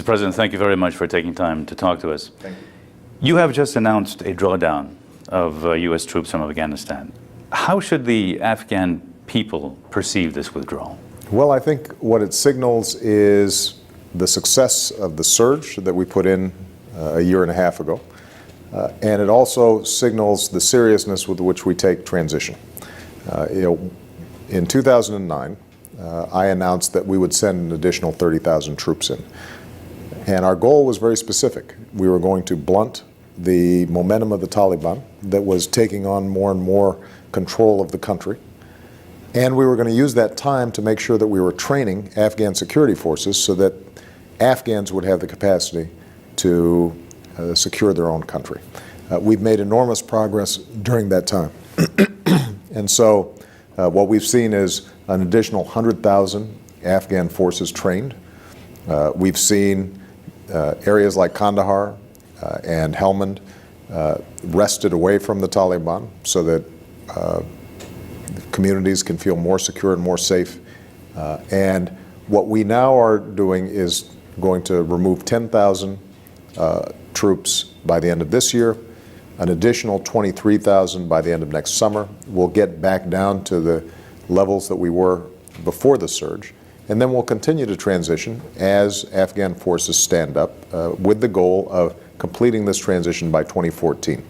Mr. President, thank you very much for taking time to talk to us. Thank you. You have just announced a drawdown of U.S. troops from Afghanistan. How should the Afghan people perceive this withdrawal? Well, I think what it signals is the success of the surge that we put in a year and a half ago. And it also signals the seriousness with which we take transition. In 2009, I announced that we would send an additional 30,000 troops in. And our goal was very specific. We were going to blunt the momentum of the Taliban that was taking on more and more control of the country. And we were going to use that time to make sure that we were training Afghan security forces so that Afghans would have the capacity to secure their own country. We've made enormous progress during that time. And so what we've seen is an additional 100,000 Afghan forces trained. We've seen areas like Kandahar and Helmand wrested away from the Taliban so that communities can feel more secure and more safe. And what we now are doing is going to remove 10,000 troops by the end of this year, an additional 23,000 by the end of next summer. We'll get back down to the levels that we were before the surge. And then we'll continue to transition as Afghan forces stand up with the goal of completing this transition by 2014.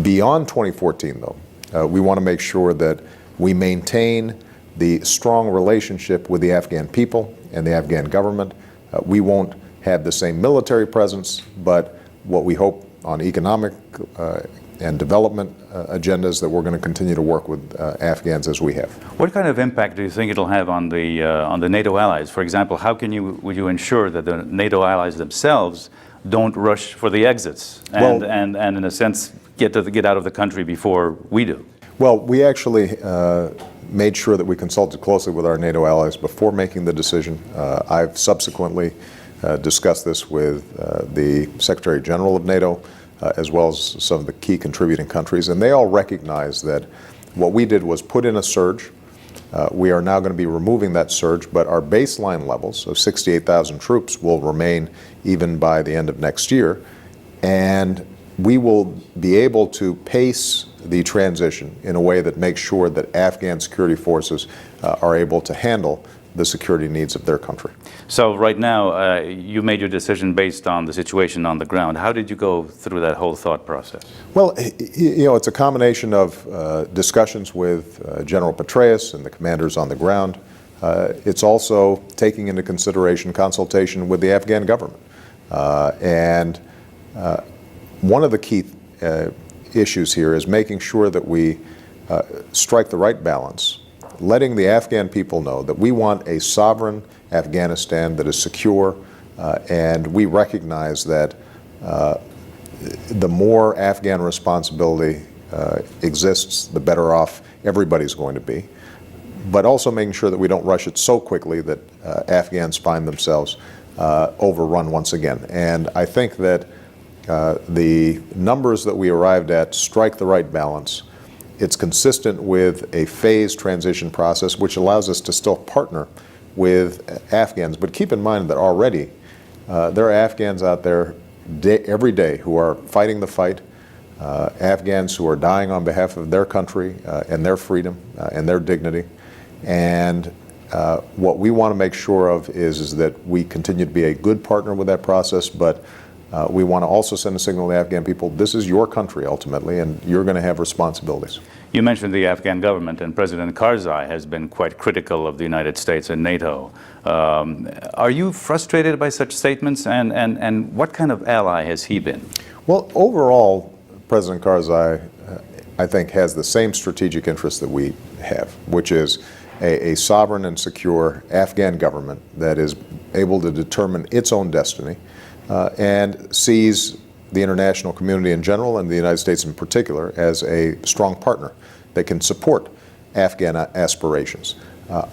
Beyond 2014, though, we want to make sure that we maintain the strong relationship with the Afghan people and the Afghan government. We won't have the same military presence, but what we hope on economic and development agendas that we're going to continue to work with Afghans as we have. What kind of impact do you think it'll have on the NATO allies? For example, how would you ensure that the NATO allies themselves don't rush for the exits and in a sense get out of the country before we do? Well, we actually made sure that we consulted closely with our NATO allies before making the decision. I've subsequently discussed this with the Secretary General of NATO, as well as some of the key contributing countries, and they all recognize that what we did was put in a surge. We are now going to be removing that surge, but our baseline levels of 68,000 troops will remain even by the end of next year, and we will be able to pace the transition in a way that makes sure that Afghan security forces are able to handle the security needs of their country. So right now, you made your decision based on the situation on the ground. How did you go through that whole thought process? Well, it's a combination of discussions with General Petraeus and the commanders on the ground. It's also taking into consideration consultation with the Afghan government. And one of the key issues here is making sure that we strike the right balance, letting the Afghan people know that we want a sovereign Afghanistan that is secure, and we recognize that the more Afghan responsibility exists, the better off everybody's going to be. But also making sure that we don't rush it so quickly that Afghans find themselves overrun once again. And I think that the numbers that we arrived at strike the right balance. It's consistent with a phased transition process, which allows us to still partner with Afghans. But keep in mind that already there are Afghans out there every day who are fighting the fight, Afghans who are dying on behalf of their country and their freedom and their dignity. And what we want to make sure of is that we continue to be a good partner with that process, but we want to also send a signal to the Afghan people, this is your country ultimately, and you're going to have responsibilities. You mentioned the Afghan government, and President Karzai has been quite critical of the United States and NATO. Are you frustrated by such statements, and what kind of ally has he been? Well, overall, President Karzai, I think, has the same strategic interest that we have, which is a sovereign and secure Afghan government that is able to determine its own destiny, and sees the international community in general and the United States in particular as a strong partner that can support Afghan aspirations.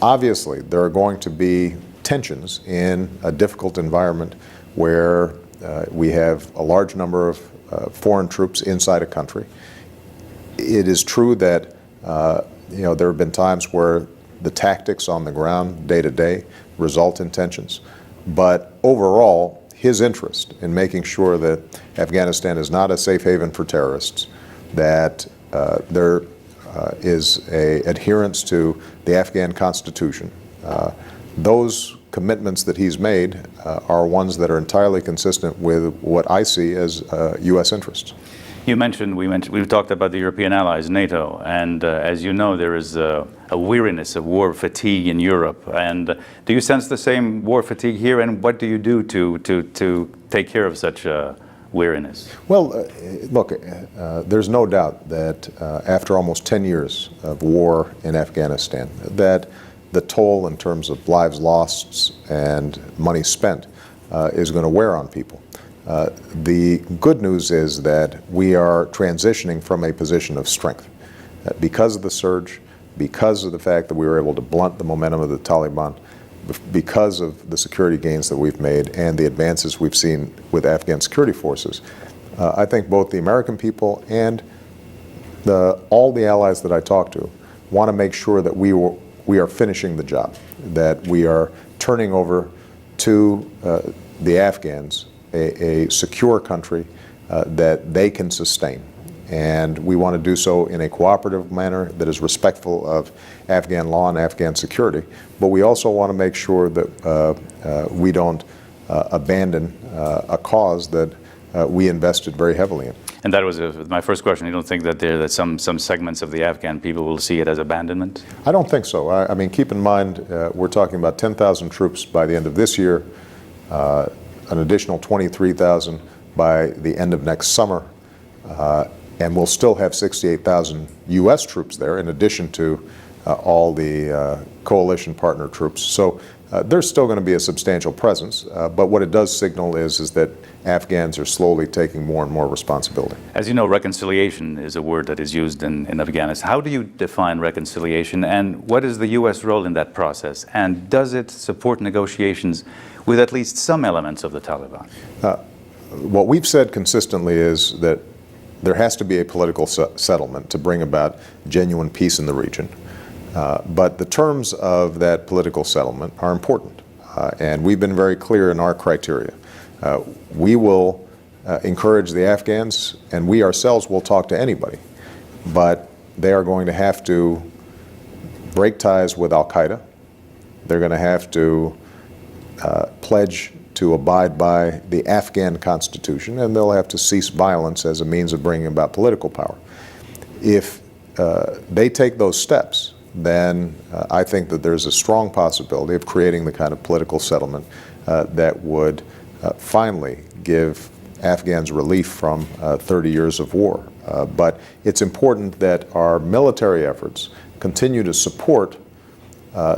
Obviously, there are going to be tensions in a difficult environment where we have a large number of foreign troops inside a country. It is true that there have been times where the tactics on the ground day to day result in tensions, but overall, his interest in making sure that Afghanistan is not a safe haven for terrorists, that there is a adherence to the Afghan Constitution. Those commitments that he's made are ones that are entirely consistent with what I see as U.S. interests. We've talked about the European allies, NATO, and as you know, there is a weariness of war fatigue in Europe. And do you sense the same war fatigue here? And what do you do to take care of such weariness? Well, look, there's no doubt that after almost 10 years of war in Afghanistan, that the toll in terms of lives lost and money spent is going to wear on people. The good news is that we are transitioning from a position of strength. Because of the surge, because of the fact that we were able to blunt the momentum of the Taliban, because of the security gains that we've made and the advances we've seen with Afghan security forces, I think both the American people and all the allies that I talk to want to make sure that we are finishing the job, that we are turning over to the Afghans a secure country that they can sustain. And we want to do so in a cooperative manner that is respectful of Afghan law and Afghan security. But we also want to make sure that we don't abandon a cause that we invested very heavily in. And that was my first question. You don't think that some segments of the Afghan people will see it as abandonment? I don't think so. I mean, keep in mind, we're talking about 10,000 troops by the end of this year, an additional 23,000 by the end of next summer, and we'll still have 68,000 U.S. troops there in addition to all the coalition partner troops. So there's still going to be a substantial presence, but what it does signal is that Afghans are slowly taking more and more responsibility. As you know, reconciliation is a word that is used in Afghanistan. How do you define reconciliation, and what is the U.S. role in that process? And does it support negotiations with at least some elements of the Taliban? What we've said consistently is that there has to be a political settlement to bring about genuine peace in the region. But the terms of that political settlement are important, and we've been very clear in our criteria. We will encourage the Afghans, and we ourselves will talk to anybody, but they are going to have to break ties with al-Qaeda. They're going to have to pledge to abide by the Afghan Constitution, and they'll have to cease violence as a means of bringing about political power. If they take those steps, then I think that there's a strong possibility of creating the kind of political settlement that would finally give Afghans relief from 30 years of war. But it's important that our military efforts continue to support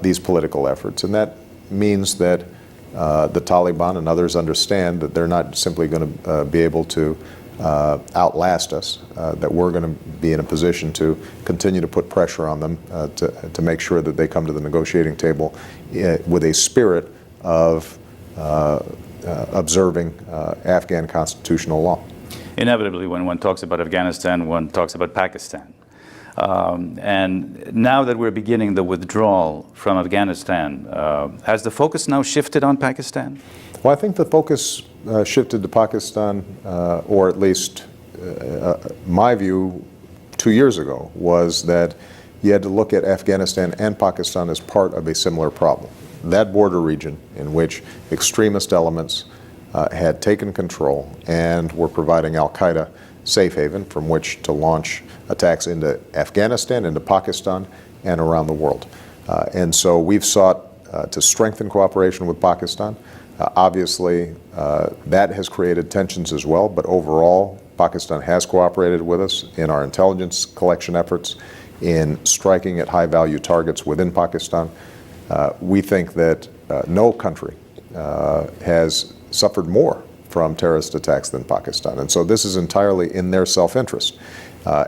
these political efforts, and that means that the Taliban and others understand that they're not simply going to be able to outlast us, that we're going to be in a position to continue to put pressure on them to make sure that they come to the negotiating table with a spirit of observing Afghan constitutional law. Inevitably, when one talks about Afghanistan, one talks about Pakistan. And now that we're beginning the withdrawal from Afghanistan, has the focus now shifted on Pakistan? Well, I think the focus shifted to Pakistan, or at least my view 2 years ago was that you had to look at Afghanistan and Pakistan as part of a similar problem. That border region in which extremist elements had taken control and were providing al-Qaeda safe haven from which to launch attacks into Afghanistan, into Pakistan, and around the world. And so we've sought to strengthen cooperation with Pakistan. Obviously, that has created tensions as well, but overall, Pakistan has cooperated with us in our intelligence collection efforts, in striking at high-value targets within Pakistan. We think that no country has suffered more from terrorist attacks than Pakistan. And so this is entirely in their self-interest.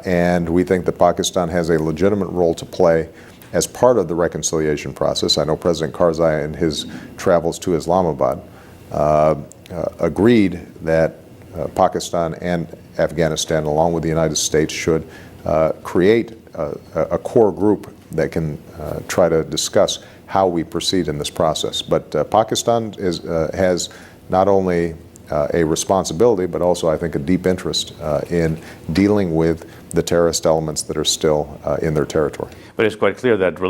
And we think that Pakistan has a legitimate role to play as part of the reconciliation process. I know President Karzai in his travels to Islamabad agreed that Pakistan and Afghanistan, along with the United States, should create a core group that can try to discuss how we proceed in this process. But Pakistan has not only a responsibility, but also, I think, a deep interest in dealing with the terrorist elements that are still in their territory. But it's quite clear that the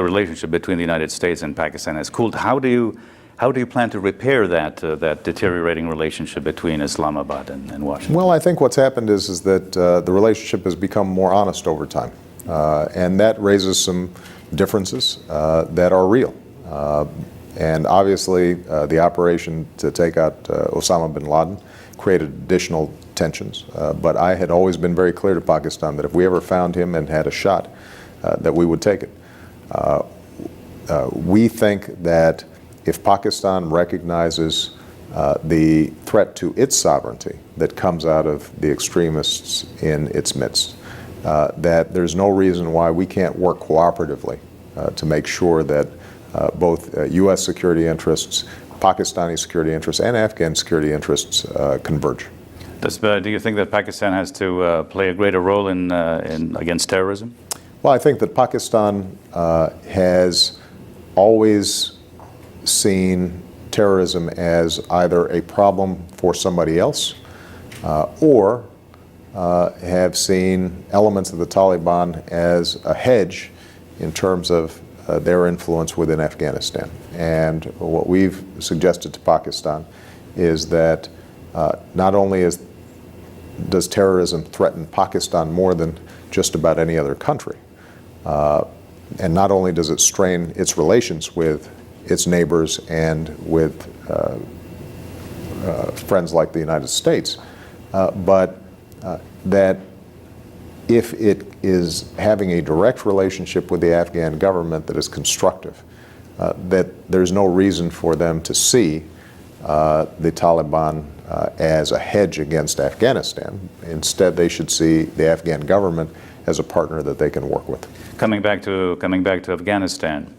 relationship between the United States and Pakistan has cooled. How do you plan to repair that deteriorating relationship between Islamabad and Washington? Well, I think what's happened is that the relationship has become more honest over time, and that raises some differences that are real. And obviously, the operation to take out Osama bin Laden created additional tensions. But I had always been very clear to Pakistan that if we ever found him and had a shot, that we would take it. We think that if Pakistan recognizes the threat to its sovereignty that comes out of the extremists in its midst, that there's no reason why we can't work cooperatively to make sure that both U.S. security interests, Pakistani security interests, and Afghan security interests converge. Do you think that Pakistan has to play a greater role in against terrorism? Well, I think that Pakistan has always seen terrorism as either a problem for somebody else or have seen elements of the Taliban as a hedge in terms of their influence within Afghanistan. And what we've suggested to Pakistan is that not only does terrorism threaten Pakistan more than just about any other country, and not only does it strain its relations with its neighbors and with friends like the United States, but that if it is having a direct relationship with the Afghan government that is constructive, that there's no reason for them to see the Taliban as a hedge against Afghanistan. Instead, they should see the Afghan government as a partner that they can work with. Coming back to Afghanistan,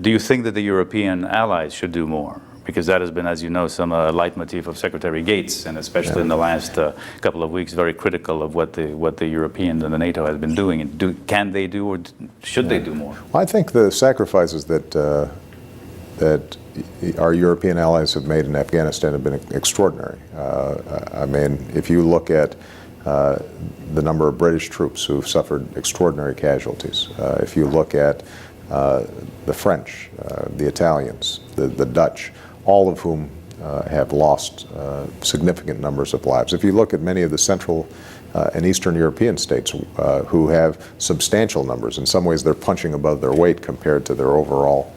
do you think that the European allies should do more? Because that has been, as you know, some leitmotif of Secretary Gates, and especially in the last couple of weeks, very critical of what the Europeans and the NATO has been doing. And can they do, or should they do more? Well, I think the sacrifices that our European allies have made in Afghanistan have been extraordinary. I mean, if you look at the number of British troops who've suffered extraordinary casualties, if you look at the French, the Italians, the Dutch, all of whom have lost significant numbers of lives. If you look at many of the Central and Eastern European states who have substantial numbers, in some ways they're punching above their weight compared to their overall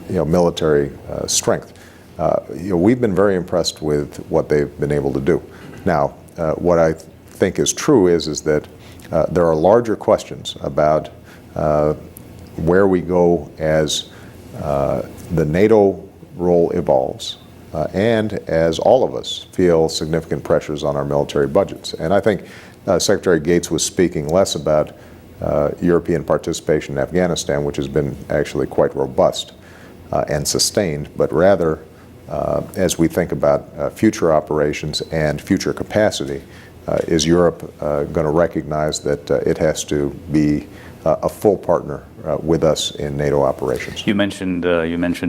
military strength. We've been very impressed with what they've been able to do. Now, what I think is true is that there are larger questions about where we go as the NATO role evolves and as all of us feel significant pressures on our military budgets. And I think Secretary Gates was speaking less about European participation in Afghanistan, which has been actually quite robust and sustained, but rather as we think about future operations and future capacity, is Europe going to recognize that it has to be a full partner with us in NATO operations? You mentioned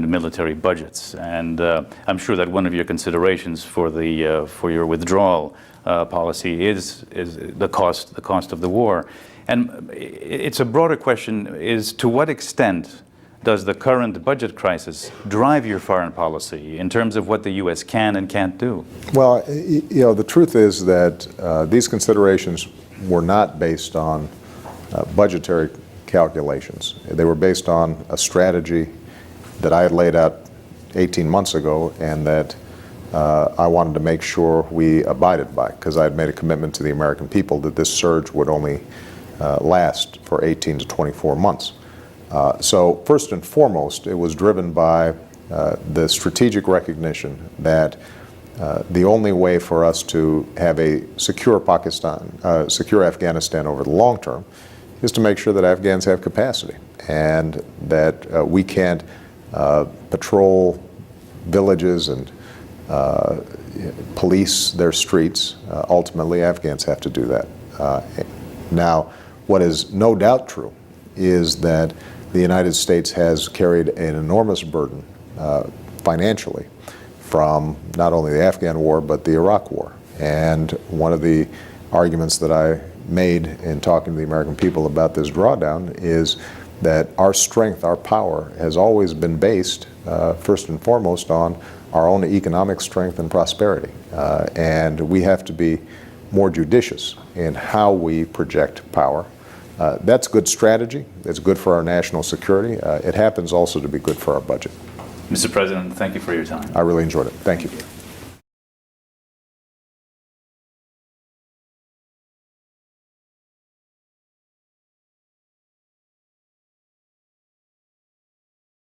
military budgets, and I'm sure that one of your considerations for your withdrawal policy is the cost of the war. And it's a broader question: is to what extent does the current budget crisis drive your foreign policy in terms of what the U.S. can and can't do? Well, the truth is that these considerations were not based on budgetary calculations. They were based on a strategy that I had laid out 18 months ago and that I wanted to make sure we abided by, because I had made a commitment to the American people that this surge would only last for 18 to 24 months. So first and foremost, it was driven by the strategic recognition that the only way for us to have a secure Afghanistan over the long term is to make sure that Afghans have capacity and that we can't patrol villages and police their streets. Ultimately, Afghans have to do that. Now, what is no doubt true is that the United States has carried an enormous burden financially from not only the Afghan war but the Iraq war. And one of the arguments that I made in talking to the American people about this drawdown is that our strength, our power, has always been based, first and foremost, on our own economic strength and prosperity. And we have to be more judicious in how we project power. That's good strategy. It's good for our national security. It happens also to be good for our budget. Mr. President, thank you for your time. I really enjoyed it. Thank you.